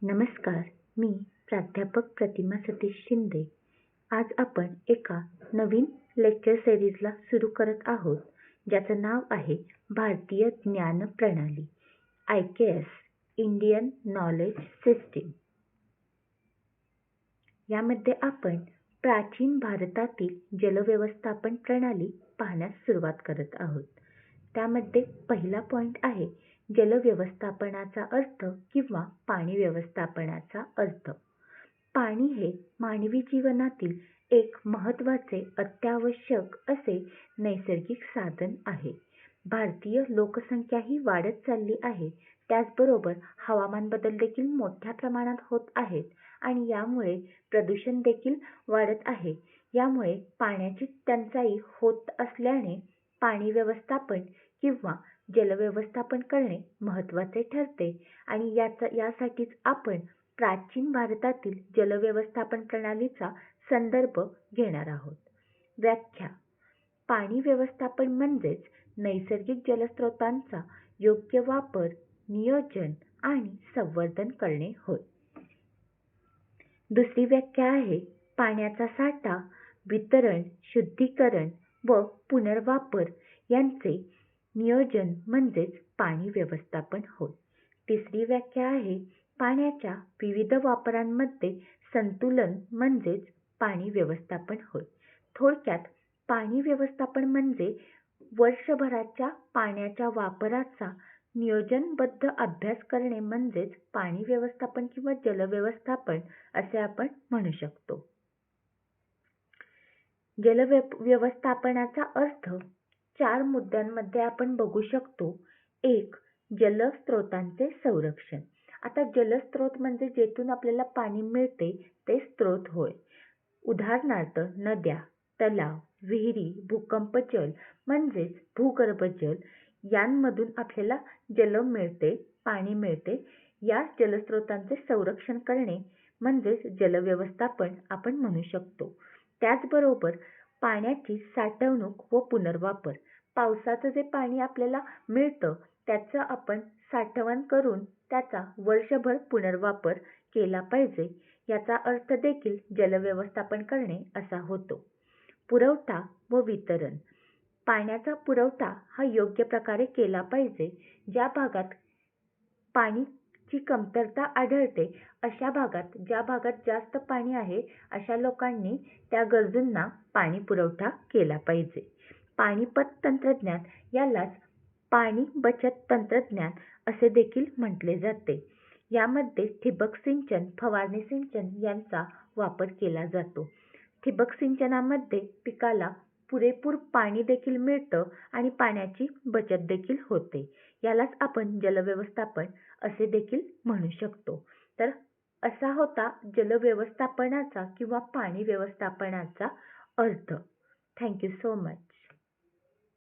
नमस्कार, मी प्राध्यापक प्रतिमा सतीश शिंदे. आज आपण एका नवीन लेक्चर सिरीजला सुरू करत आहोत, ज्याचं नाव आहे भारतीय ज्ञान प्रणाली, IKS इंडियन नॉलेज सिस्टीम. यामध्ये आपण प्राचीन भारतातील जलव्यवस्थापन प्रणाली पाहण्यास सुरुवात करत आहोत. त्यामध्ये पहिला पॉइंट आहे जलव्यवस्थापनाचा अर्थ किंवा पाणी व्यवस्थापनाचा अर्थ. पाणी हे मानवी जीवनातील एक महत्त्वाचे अत्यावश्यक असे नैसर्गिक साधन आहे. भारतीय लोकसंख्याही वाढत चालली आहे. त्याचबरोबर हवामान बदल देखील मोठ्या प्रमाणात होत आहेत आणि यामुळे प्रदूषण देखील वाढत आहे. यामुळे पाण्याची टंचाई होत असल्याने पाणी व्यवस्थापन किंवा जलव्यवस्थापन करणे महत्त्वाचे ठरते आणि यासाठीच आपण प्राचीन भारतातील जलव्यवस्थापन प्रणालीचा संदर्भ घेणार आहोत. व्याख्या: पाणी व्यवस्थापन म्हणजेच नैसर्गिक जलस्रोतांचा योग्य वापर, नियोजन आणि संवर्धन करणे होय. दुसरी व्याख्या आहे पाण्याचा साठा, वितरण, शुद्धीकरण व पुनर्वापर यांचे नियोजन म्हणजेच पाणी व्यवस्थापन होय. तिसरी व्याख्या आहे पाण्याच्या विविध वापरांमध्ये संतुलन म्हणजेच पाणी व्यवस्थापन होय. थोडक्यात पाणी व्यवस्थापन म्हणजे वर्षभराच्या पाण्याच्या वापराचा नियोजनबद्ध अभ्यास करणे म्हणजेच पाणी व्यवस्थापन किंवा जलव्यवस्थापन असे आपण म्हणू शकतो. जलव्यवस्थापनाचा अर्थ 4 मुद्द्यांमध्ये आपण बघू शकतो. 1. जलस्रोतांचे संरक्षण. आता जलस्रोत म्हणजे जेथून आपल्याला पाणी मिळते ते स्रोत होय. उदाहरणार्थ नद्या, तलाव, विहिरी, भूकंपजल म्हणजेच भूगर्भजल यांमधून आपल्याला जल मिळते, पाणी मिळते. या जलस्रोतांचे संरक्षण करणे म्हणजेच जलव्यवस्थापन आपण म्हणू शकतो. त्याचबरोबर पाण्याची साठवणूक व पुनर्वापर. पावसाचं जे पाणी आपल्याला मिळतं त्याचं आपण साठवण करून त्याचा वर्षभर पुनर्वापर केला पाहिजे. याचा अर्थ देखील जलव्यवस्थापन करणे असा होतो. पुरवठा व वितरण. पाण्याचा पुरवठा हा योग्य प्रकारे केला पाहिजे. ज्या भागात पाण्याची कमतरता आढळते अशा भागात, ज्या भागात जास्त पाणी आहे अशा लोकांनी त्या गरजूंना पाणी पुरवठा केला पाहिजे. पाणीपत तंत्रज्ञान यालाच पाणी बचत तंत्रज्ञान असे देखील म्हटले जाते. यामध्ये ठिबक सिंचन, फवारणी सिंचन यांचा वापर केला जातो. ठिबक सिंचनामध्ये पिकाला पुरेपूर पाणी देखील मिळतं आणि पाण्याची बचत देखील होते. यालाच आपण जलव्यवस्थापन असे देखील म्हणू शकतो. तर असा होता जलव्यवस्थापनाचा किंवा पाणी व्यवस्थापनाचा अर्थ. Thank you so much.